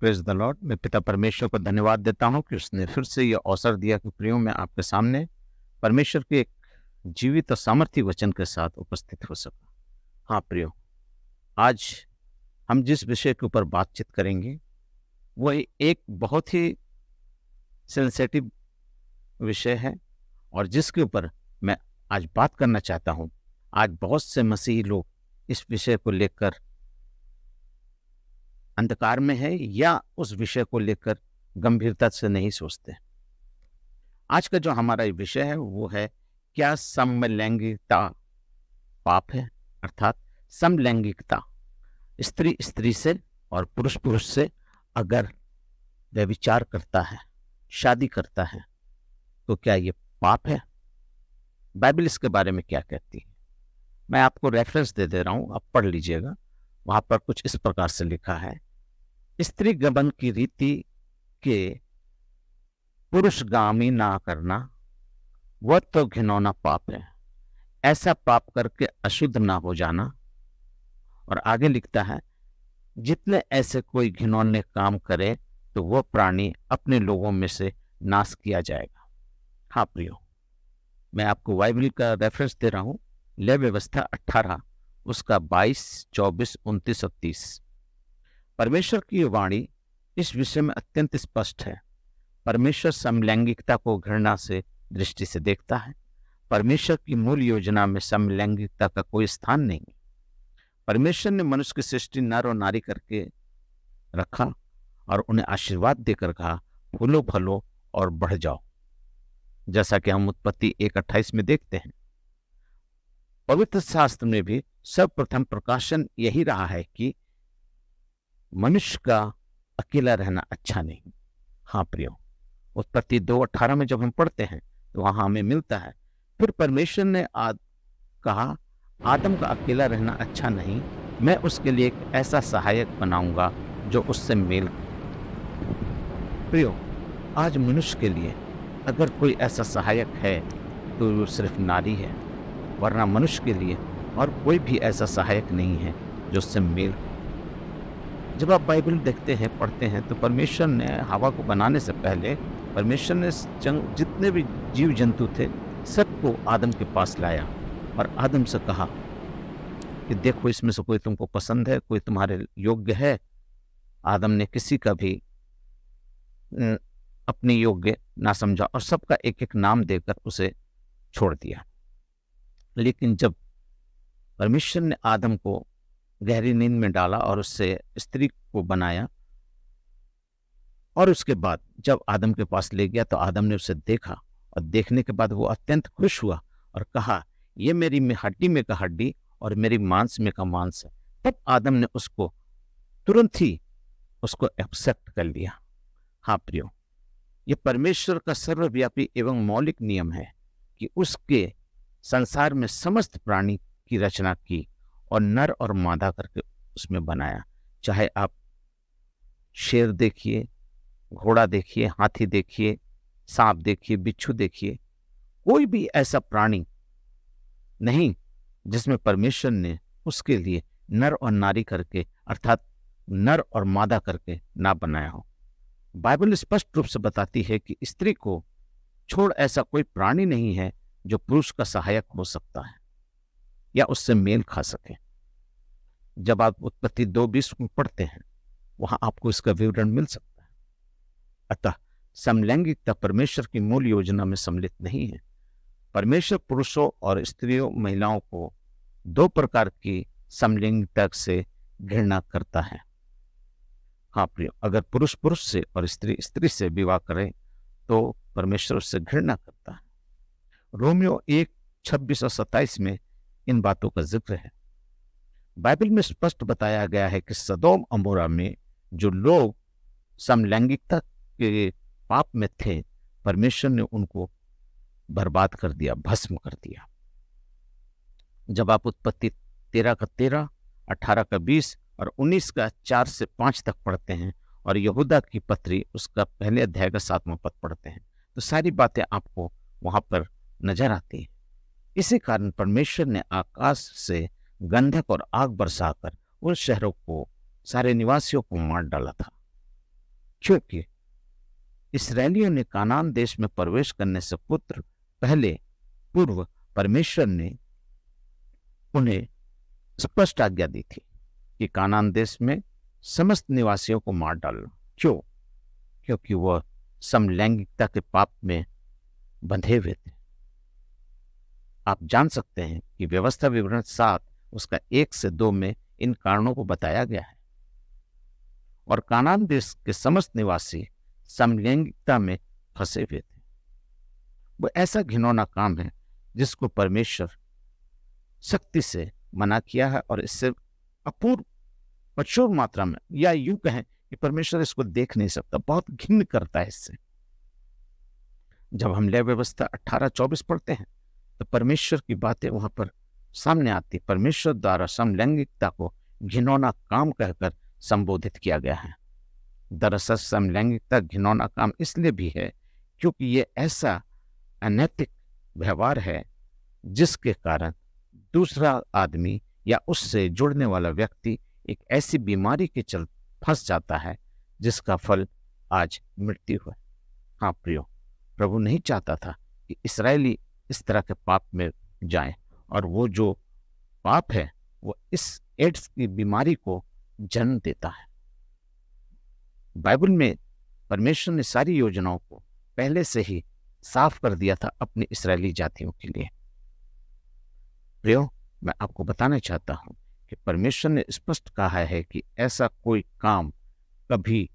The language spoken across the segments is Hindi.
Praise the Lord. मैं पिता परमेश्वर को धन्यवाद देता हूँ कि उसने फिर से ये अवसर दिया कि प्रियो मैं आपके सामने परमेश्वर के एक जीवित और सामर्थ्य वचन के साथ उपस्थित हो सका। हाँ प्रियो, आज हम जिस विषय के ऊपर बातचीत करेंगे वह एक बहुत ही सेंसिटिव विषय है और जिसके ऊपर मैं आज बात करना चाहता हूँ। आज बहुत से मसीही लोग इस विषय को लेकर अंधकार में है या उस विषय को लेकर गंभीरता से नहीं सोचते। आज का जो हमारा विषय है वो है, क्या समलैंगिकता पाप है? अर्थात समलैंगिकता, स्त्री स्त्री से और पुरुष पुरुष से अगर व्यभिचार करता है, शादी करता है, तो क्या ये पाप है? बाइबल इसके बारे में क्या कहती है? मैं आपको रेफरेंस दे रहा हूं, आप पढ़ लीजिएगा। वहां पर कुछ इस प्रकार से लिखा है, स्त्री गमन की रीति के पुरुषगामी ना करना वह तो घिनौना पाप है, ऐसा पाप करके अशुद्ध ना हो जाना। और आगे लिखता है, जितने ऐसे कोई घिनौने काम करे तो वह प्राणी अपने लोगों में से नाश किया जाएगा। हाँ प्रियो, मैं आपको बाइबल का रेफरेंस दे रहा हूं, ले व्यवस्था 18 उसका 22, 24, 29 और 30। परमेश्वर की वाणी इस विषय में अत्यंत स्पष्ट है। परमेश्वर समलैंगिकता को घृणा से दृष्टि से देखता है। परमेश्वर की मूल योजना में समलैंगिकता का कोई स्थान नहीं है। परमेश्वर ने मनुष्य की सृष्टि नर और नारी करके रखा और उन्हें आशीर्वाद देकर कहा, फूलो फलो और बढ़ जाओ, जैसा कि हम उत्पत्ति 1:28 में देखते हैं। पवित्र शास्त्र में भी सर्वप्रथम प्रकाशन यही रहा है कि मनुष्य का अकेला रहना अच्छा नहीं। हाँ प्रियो, उत्पत्ति 2:18 में जब हम पढ़ते हैं तो वहां हमें मिलता है, फिर परमेश्वर ने कहा, आदम का अकेला रहना अच्छा नहीं, मैं उसके लिए एक ऐसा सहायक बनाऊंगा जो उससे मेल। प्रियो, आज मनुष्य के लिए अगर कोई ऐसा सहायक है तो वो सिर्फ नारी है, वरना मनुष्य के लिए और कोई भी ऐसा सहायक नहीं है जो उससे मेल। जब आप बाइबल देखते हैं, पढ़ते हैं, तो परमेश्वर ने हवा को बनाने से पहले परमेश्वर ने जितने भी जीव जंतु थे सबको आदम के पास लाया और आदम से कहा कि देखो, इसमें से कोई तुमको पसंद है, कोई तुम्हारे योग्य है। आदम ने किसी का भी अपने योग्य ना समझा और सबका एक एक नाम देकर उसे छोड़ दिया। लेकिन जब परमेश्वर ने आदम को गहरी नींद में डाला और उससे स्त्री को बनाया और उसके बाद जब आदम के पास ले गया तो आदम ने उसे देखा और देखने के बाद वो अत्यंत खुश हुआ और कहा, ये मेरी हड्डी में का हड्डी और मेरी मांस में का मांस है। तब आदम ने उसको तुरंत ही उसको एक्सेप्ट कर लिया। हाँ प्रियो, ये परमेश्वर का सर्वव्यापी एवं मौलिक नियम है कि उसके संसार में समस्त प्राणी की रचना की और नर और मादा करके उसमें बनाया। चाहे आप शेर देखिए, घोड़ा देखिए, हाथी देखिए, सांप देखिए, बिच्छू देखिए, कोई भी ऐसा प्राणी नहीं जिसमें परमेश्वर ने उसके लिए नर और नारी करके, अर्थात नर और मादा करके ना बनाया हो। बाइबल स्पष्ट रूप से बताती है कि स्त्री को छोड़ ऐसा कोई प्राणी नहीं है जो पुरुष का सहायक हो सकता है या उससे मेल खा सके। जब आप उत्पत्ति 2:20 में पढ़ते हैं वहां आपको इसका विवरण मिल सकता है। अतः समलैंगिकता परमेश्वर की मूल योजना में सम्मिलित नहीं है। परमेश्वर पुरुषों और स्त्रियों, महिलाओं को दो प्रकार की समलैंगिकता से घृणा करता है। हाँ प्रियो, अगर पुरुष पुरुष से और स्त्री स्त्री से विवाह करे तो परमेश्वर उससे घृणा करता है। रोमियो 1:26 और 27 में इन बातों का जिक्र है। बाइबल में स्पष्ट बताया गया है कि सदोम अमोरा में जो लोग समलैंगिकता के पाप में थे, परमेश्वर ने उनको बर्बाद कर दिया, भस्म कर दिया। जब आप उत्पत्ति 13:13, 18:20 और 19:4 से 5 तक पढ़ते हैं और यहूदा की पत्री उसका पहले अध्याय का 7वां पद पढ़ते हैं तो सारी बातें आपको वहां पर नजर आती है। इसी कारण परमेश्वर ने आकाश से गंधक और आग बरसाकर उन शहरों को, सारे निवासियों को मार डाला था। क्योंकि इसराइलियों ने कानान देश में प्रवेश करने से पूर्व परमेश्वर ने उन्हें स्पष्ट आज्ञा दी थी कि कानान देश में समस्त निवासियों को मार डालना। क्यों? क्योंकि वह समलैंगिकता के पाप में बंधे हुए थे। आप जान सकते हैं कि व्यवस्था विवरण 7 उसका 1 से 2 में इन कारणों को बताया गया है। और कानान देश के समस्त निवासी समलैंगिकता में फंसे हुए थे। वो ऐसा घिनौना काम है जिसको परमेश्वर सख्ती से मना किया है, और इससे अपूर्व प्रचुर मात्रा में, या यूं कहें कि परमेश्वर इसको देख नहीं सकता, बहुत घिन्न करता है इससे। जब हम लेवी व्यवस्था 18-24 पढ़ते हैं तो परमेश्वर की बातें वहां पर सामने आती। परमेश्वर द्वारा समलैंगिकता को घिनौना काम कहकर संबोधित किया गया है। दरअसल समलैंगिकता घिनौना काम इसलिए भी है क्योंकि ये ऐसा अनैतिक व्यवहार है जिसके कारण दूसरा आदमी या उससे जुड़ने वाला व्यक्ति एक ऐसी बीमारी के चल फंस जाता है जिसका फल आज मृत्यु है। हाँ प्रियो, प्रभु नहीं चाहता था कि इस्राएली इस तरह के पाप में जाएं, और वो जो पाप है वो इस एड्स की बीमारी को जन्म देता है। बाइबल में परमेश्वर ने सारी योजनाओं को पहले से ही साफ कर दिया था अपनी इस्राएली जातियों के लिए। प्रियो, मैं आपको बताना चाहता हूं कि परमेश्वर ने स्पष्ट कहा है कि ऐसा कोई काम कभी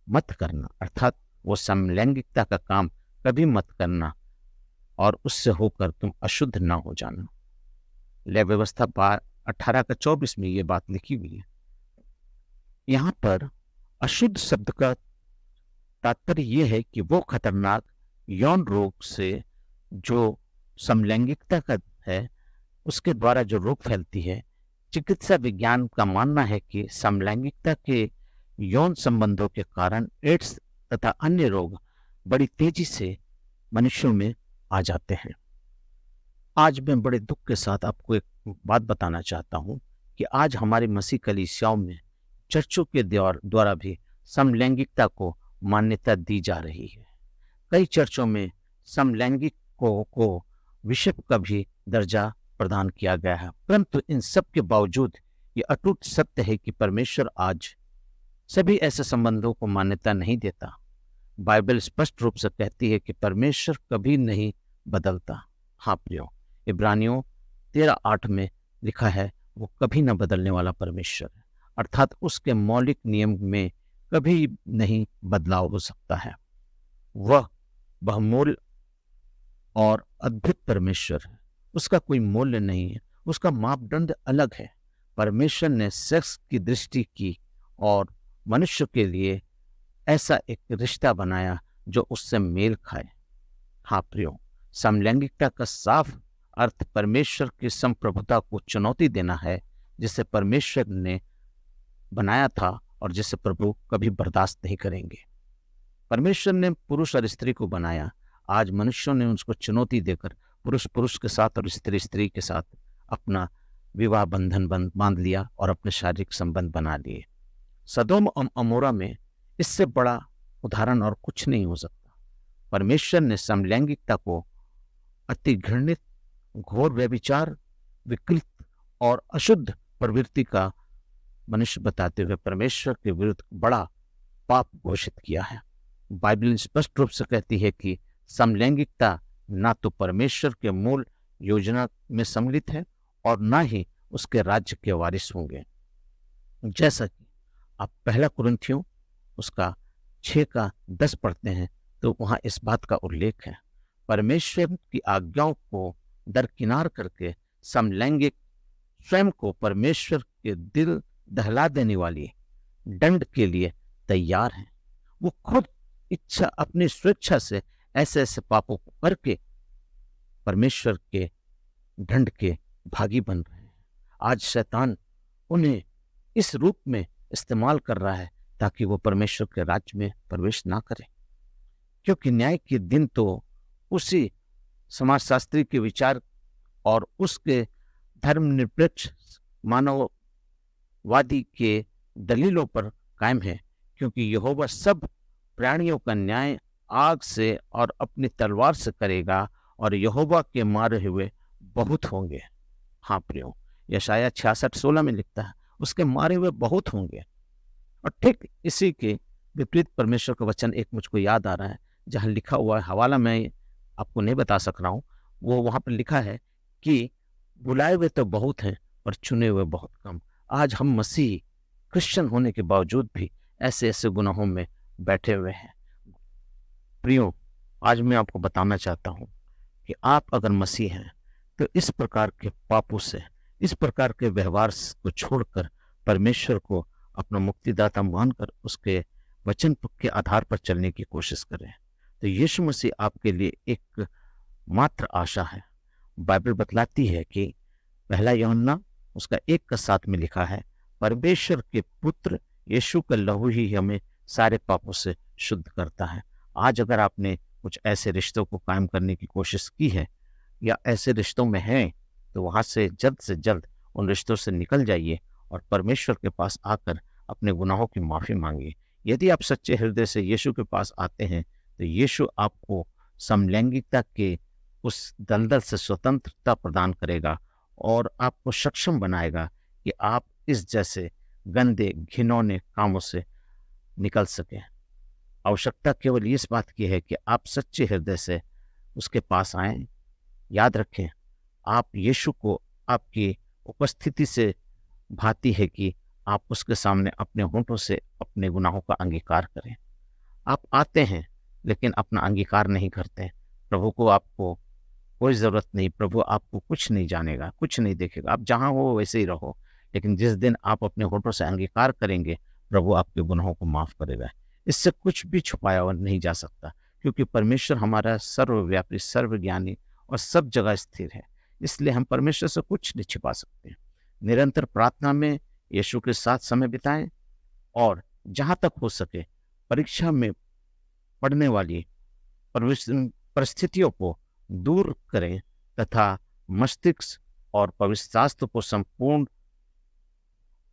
मत करना, अर्थात वो समलैंगिकता का काम कभी मत करना, और उससे होकर तुम अशुद्ध ना हो जाना। लेवी व्यवस्था 18-24 में ये बात लिखी हुई है। यहां पर अशुद्ध शब्द का तात्पर्य यह है कि वो खतरनाक यौन रोग से जो समलैंगिकता का है उसके द्वारा जो रोग फैलती है। चिकित्सा विज्ञान का मानना है कि समलैंगिकता के यौन संबंधों के कारण एड्स तथा अन्य रोग बड़ी तेजी से मनुष्यों में आ जाते हैं। आज मैं बड़े दुख के साथ आपको एक बात बताना चाहता हूं कि आज हमारी मसीह कलीसियाओं में चर्चों के द्वारा भी समलैंगिकता को मान्यता दी जा रही है। कई चर्चों में समलैंगिक को विषय का भी दर्जा प्रदान किया गया है, परंतु इन सब के बावजूद ये अटूट सत्य है कि परमेश्वर आज सभी ऐसे संबंधों को मान्यता नहीं देता। बाइबल स्पष्ट रूप से कहती है कि परमेश्वर कभी नहीं बदलता। हाँ प्रियो, इब्रानियों 13:8 में लिखा है वो कभी न बदलने वाला परमेश्वर है, अर्थात उसके मौलिक नियम में कभी नहीं बदलाव हो सकता है। वह बहुमूल्य और अद्भुत परमेश्वर है, उसका कोई मूल्य नहीं है, उसका मापदंड अलग है। परमेश्वर ने सेक्स की दृष्टि की और मनुष्य के लिए ऐसा एक रिश्ता बनाया जो उससे मेल खाए। हाँ प्रियो, समलैंगिकता का साफ अर्थ परमेश्वर की संप्रभुता को चुनौती देना है, जिसे परमेश्वर ने बनाया था और जिसे प्रभु कभी बर्दाश्त नहीं करेंगे। परमेश्वर ने पुरुष और स्त्री को बनाया, आज मनुष्यों ने उसको चुनौती देकर पुरुष पुरुष के साथ और स्त्री स्त्री के साथ अपना विवाह बंधन बांध लिया और अपने शारीरिक संबंध बना लिए। सदोम और अमोरा में इससे बड़ा उदाहरण और कुछ नहीं हो सकता। परमेश्वर ने समलैंगिकता को अति घृणित, घोर व्यभिचार, विकृत और अशुद्ध प्रवृत्ति का मनुष्य बताते हुए परमेश्वर के विरुद्ध बड़ा पाप घोषित किया है। बाइबल स्पष्ट रूप से कहती है कि समलैंगिकता ना तो परमेश्वर के मूल योजना में सम्मिलित है और ना ही उसके राज्य के वारिस होंगे। जैसा कि आप 1 कुरिन्थियों उसका 6:10 पढ़ते हैं तो वहां इस बात का उल्लेख है, परमेश्वर की आज्ञाओं को दरकिनार करके समलैंगिक स्वयं को परमेश्वर के दिल दहला देने वाली दंड के लिए तैयार हैं। वो खुद इच्छा, अपनी स्वेच्छा से ऐसे ऐसे पापों को करके परमेश्वर के दंड के भागी बन रहे हैं। आज शैतान उन्हें इस रूप में इस्तेमाल कर रहा है ताकि वो परमेश्वर के राज्य में प्रवेश ना करें, क्योंकि न्याय के दिन तो उसी समाजशास्त्री के विचार और उसके धर्मनिरपेक्ष मानववादी के दलीलों पर कायम है, क्योंकि यहोवा सब प्राणियों का न्याय आग से और अपनी तलवार से करेगा, और यहोवा के मारे हुए बहुत होंगे। हाँ प्रियो, यशाया 66:16 में लिखता है, उसके मारे हुए बहुत होंगे। और ठीक इसी के विपरीत परमेश्वर का वचन एक मुझको याद आ रहा है, जहाँ लिखा हुआ है, हवाला मैं आपको नहीं बता सक रहा हूँ, वो वहाँ पर लिखा है कि बुलाए हुए तो बहुत हैं पर चुने हुए बहुत कम। आज हम मसीह क्रिश्चियन होने के बावजूद भी ऐसे ऐसे गुनाहों में बैठे हुए हैं। प्रियो, आज मैं आपको बताना चाहता हूँ कि आप अगर मसीह हैं तो इस प्रकार के पापों से, इस प्रकार के व्यवहार को छोड़कर परमेश्वर को अपना मुक्तिदाता मानकर उसके वचन के आधार पर चलने की कोशिश करें। तो यीशु मसीह आपके लिए एक मात्र आशा है। बाइबल बतलाती है कि 1 यूहन्ना उसका 1:7 में लिखा है, परमेश्वर के पुत्र यीशु का लहू ही हमें सारे पापों से शुद्ध करता है। आज अगर आपने कुछ ऐसे रिश्तों को कायम करने की कोशिश की है या ऐसे रिश्तों में हैं, तो वहां से जल्द उन रिश्तों से निकल जाइए और परमेश्वर के पास आकर अपने गुनाहों की माफी मांगिए। यदि आप सच्चे हृदय से यीशु के पास आते हैं तो यीशु आपको समलैंगिकता के उस दलदल से स्वतंत्रता प्रदान करेगा और आपको सक्षम बनाएगा कि आप इस जैसे गंदे घिनौने कामों से निकल सकें। आवश्यकता केवल इस बात की है कि आप सच्चे हृदय से उसके पास आएं। याद रखें, आप यीशु को आपकी उपस्थिति से भाती है कि आप उसके सामने अपने होंठों से अपने गुनाहों का अंगीकार करें। आप आते हैं लेकिन अपना अंगीकार नहीं करते। प्रभु को आपको कोई ज़रूरत नहीं, प्रभु आपको कुछ नहीं जानेगा, कुछ नहीं देखेगा, आप जहाँ हो वैसे ही रहो। लेकिन जिस दिन आप अपने होठों से अंगीकार करेंगे, प्रभु आपके गुनाहों को माफ़ करेगा। इससे कुछ भी छुपाया हुआ नहीं जा सकता, क्योंकि परमेश्वर हमारा सर्वव्यापी, सर्वज्ञानी और सब जगह स्थिर है। इसलिए हम परमेश्वर से कुछ नहीं छिपा सकते। निरंतर प्रार्थना में यीशु के साथ समय बिताएं और जहाँ तक हो सके परीक्षा में पड़ने वाली परिस्थितियों को दूर करें तथा मस्तिष्क और पवित्र शास्त्र को संपूर्ण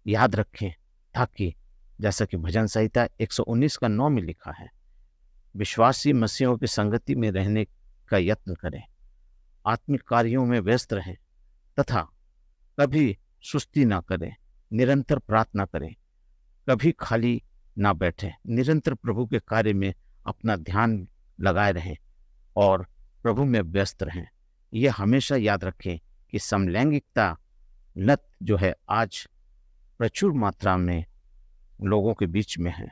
याद रखें, ताकि जैसा कि भजन संहिता 119:9 में लिखा है, विश्वासी मसीहों की संगति में रहने का यत्न करें, आत्मिक कार्यों में व्यस्त रहें तथा कभी सुस्ती ना करें, निरंतर प्रार्थना करें, कभी खाली ना बैठें, निरंतर प्रभु के कार्य में अपना ध्यान लगाए रहें और प्रभु में व्यस्त रहें। यह हमेशा याद रखें कि समलैंगिकता लत जो है आज प्रचुर मात्रा में लोगों के बीच में है,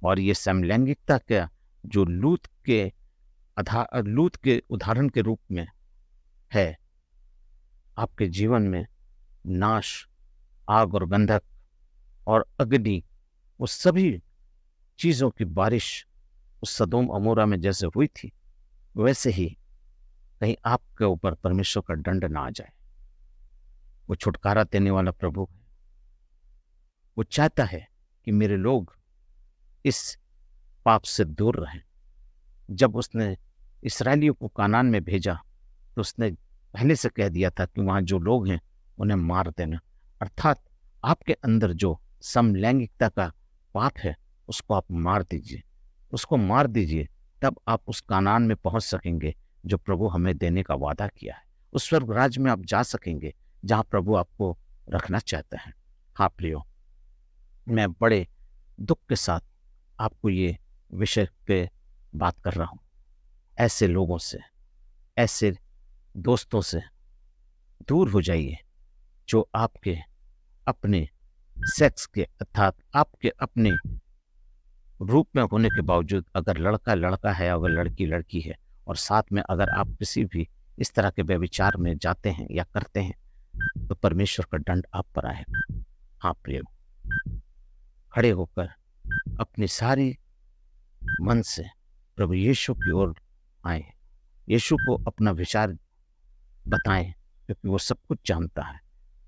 और ये समलैंगिकता का जो लूत के उदाहरण के रूप में है, आपके जीवन में नाश, आग और गंधक और अग्नि, वो सभी चीज़ों की बारिश उस सदोम अमोरा में जैसे हुई थी, वैसे ही कहीं आपके ऊपर परमेश्वर का दंड ना आ जाए। वो छुटकारा देने वाला प्रभु है। वो चाहता है कि मेरे लोग इस पाप से दूर रहें। जब उसने इस्राएलियों को कानान में भेजा तो उसने पहले से कह दिया था कि वहाँ जो लोग हैं उन्हें मार देना, अर्थात आपके अंदर जो समलैंगिकता का पाप है उसको आप मार दीजिए, उसको मार दीजिए, तब आप उस कानान में पहुंच सकेंगे जो प्रभु हमें देने का वादा किया है। उस स्वर्ग राज्य में आप जा सकेंगे जहां प्रभु आपको रखना चाहता है। हाँ प्रियो, मैं बड़े दुख के साथ आपको ये विषय पे बात कर रहा हूँ। ऐसे लोगों से, ऐसे दोस्तों से दूर हो जाइए जो आपके अपने सेक्स के, अर्थात आपके अपने रूप में होने के बावजूद, अगर लड़का लड़का है, अगर लड़की लड़की है, और साथ में अगर आप किसी भी इस तरह के व्यभिचार में जाते हैं या करते हैं, तो परमेश्वर का दंड आप पर आएगा। हाँ प्रिय, खड़े होकर अपनी सारी मन से प्रभु यीशु की ओर आए, यीशु को अपना विचार बताएं, क्योंकि वो सब कुछ जानता है।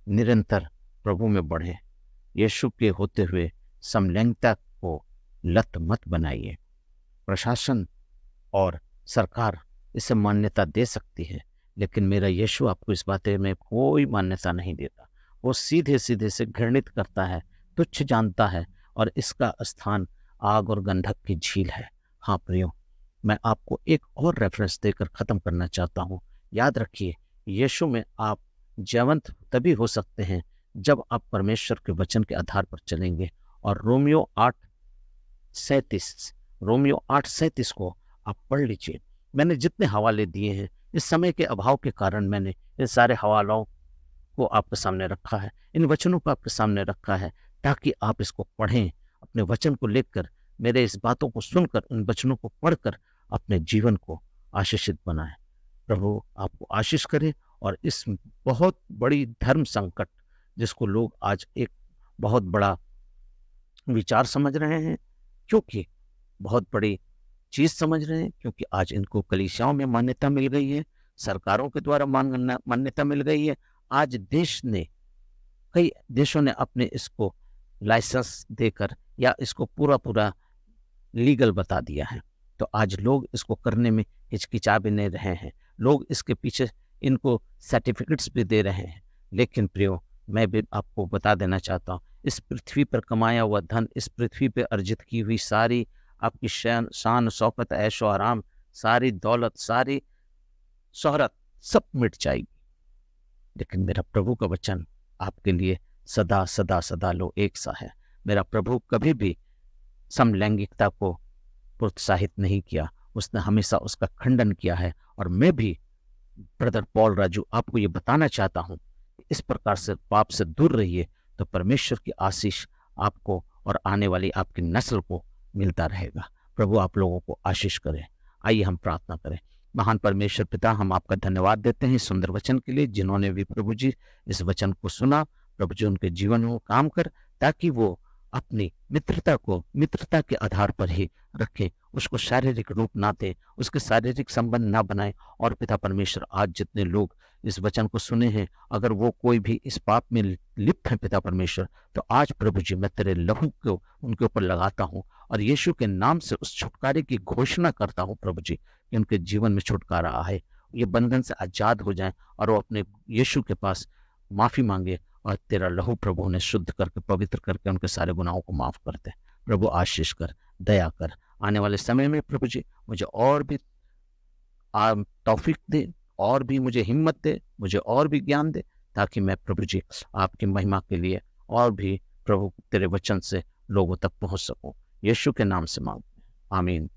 निरंतर प्रभु में बढ़े, यीशु के होते हुए समलैंगिकता को लत मत बनाइए। प्रशासन और सरकार इसे मान्यता दे सकती है, लेकिन मेरा यीशु आपको इस बात में कोई मान्यता नहीं देता। वो सीधे सीधे से घृणित करता है, तुच्छ जानता है, और इसका स्थान आग और गंधक की झील है। हाँ प्रियो, मैं आपको एक और रेफरेंस देकर ख़त्म करना चाहता हूँ। याद रखिए, यीशु में आप जीवंत तभी हो सकते हैं जब आप परमेश्वर के वचन के आधार पर चलेंगे। और रोमियो 8:37 को आप पढ़ लीजिए। मैंने जितने हवाले दिए हैं, इस समय के अभाव के कारण मैंने इन सारे हवालों को आपके सामने रखा है, इन वचनों को आपके सामने रखा है, ताकि आप इसको पढ़ें, अपने वचन को लेकर, मेरे इस बातों को सुनकर, उन वचनों को पढ़कर अपने जीवन को आशीषित बनाएं। प्रभु आपको आशीष करे। और इस बहुत बड़ी धर्म संकट, जिसको लोग आज एक बहुत बड़ा विचार समझ रहे हैं, क्योंकि बहुत बड़ी चीज समझ रहे हैं, क्योंकि आज इनको कलीसियाओं में मान्यता मिल गई है, सरकारों के द्वारा मान्यता मिल गई है। आज कई देशों ने अपने इसको लाइसेंस देकर या इसको पूरा लीगल बता दिया है। तो आज लोग इसको करने में हिचकिचा भी नहीं रहे हैं, लोग इसके पीछे इनको सर्टिफिकेट्स भी दे रहे हैं। लेकिन प्रियो, मैं भी आपको बता देना चाहता हूँ, इस पृथ्वी पर कमाया हुआ धन, इस पृथ्वी पर अर्जित की हुई सारी आपकी शान शौकत, ऐशो आराम, सारी दौलत, सारी शोहरत सब मिट जाएगी। लेकिन मेरा प्रभु का वचन आपके लिए सदा सदा सदा लो एक सा है। मेरा प्रभु कभी भी समलैंगिकता को प्रोत्साहित नहीं किया, उसने हमेशा उसका खंडन किया है। और मैं भी ब्रदर पॉल राजू आपको ये बताना चाहता हूँ, इस प्रकार से पाप से दूर रहिए, तो परमेश्वर की आशीष आपको और आने वाली आपकी नस्ल को मिलता रहेगा। प्रभु आप लोगों को आशीष करे। आइए हम प्रार्थना करें। महान परमेश्वर पिता, हम आपका धन्यवाद देते हैं सुंदर वचन के लिए, जिन्होंने भी प्रभु जी इस वचन को सुना। प्रभु जी उनके जीवन में काम कर, ताकि वो अपनी मित्रता के आधार पर ही रखें, उसको शारीरिक रूप ना दे, उसके शारीरिक संबंध ना बनाए। और पिता परमेश्वर, आज जितने लोग इस वचन को सुने हैं, अगर वो कोई भी इस पाप में लिप्त है पिता परमेश्वर, तो आज प्रभु जी मैं तेरे लहू को उनके ऊपर लगाता हूँ और यीशु के नाम से उस छुटकारे की घोषणा करता हूँ प्रभु जी, कि उनके जीवन में छुटकारा आए, ये बंधन से आजाद हो जाएं और वो अपने यीशु के पास माफी मांगे और तेरा लहू प्रभु उन्हें शुद्ध करके, पवित्र करके उनके सारे गुनाहों को माफ कर दे। प्रभु आशीष कर, दया कर। आने वाले समय में प्रभु जी मुझे और भी तौफीक दे, और भी मुझे हिम्मत दे, मुझे और भी ज्ञान दे, ताकि मैं प्रभु जी आपकी महिमा के लिए और भी प्रभु तेरे वचन से लोगों तक पहुंच सकूं। यीशु के नाम से मांगते हैं, आमीन।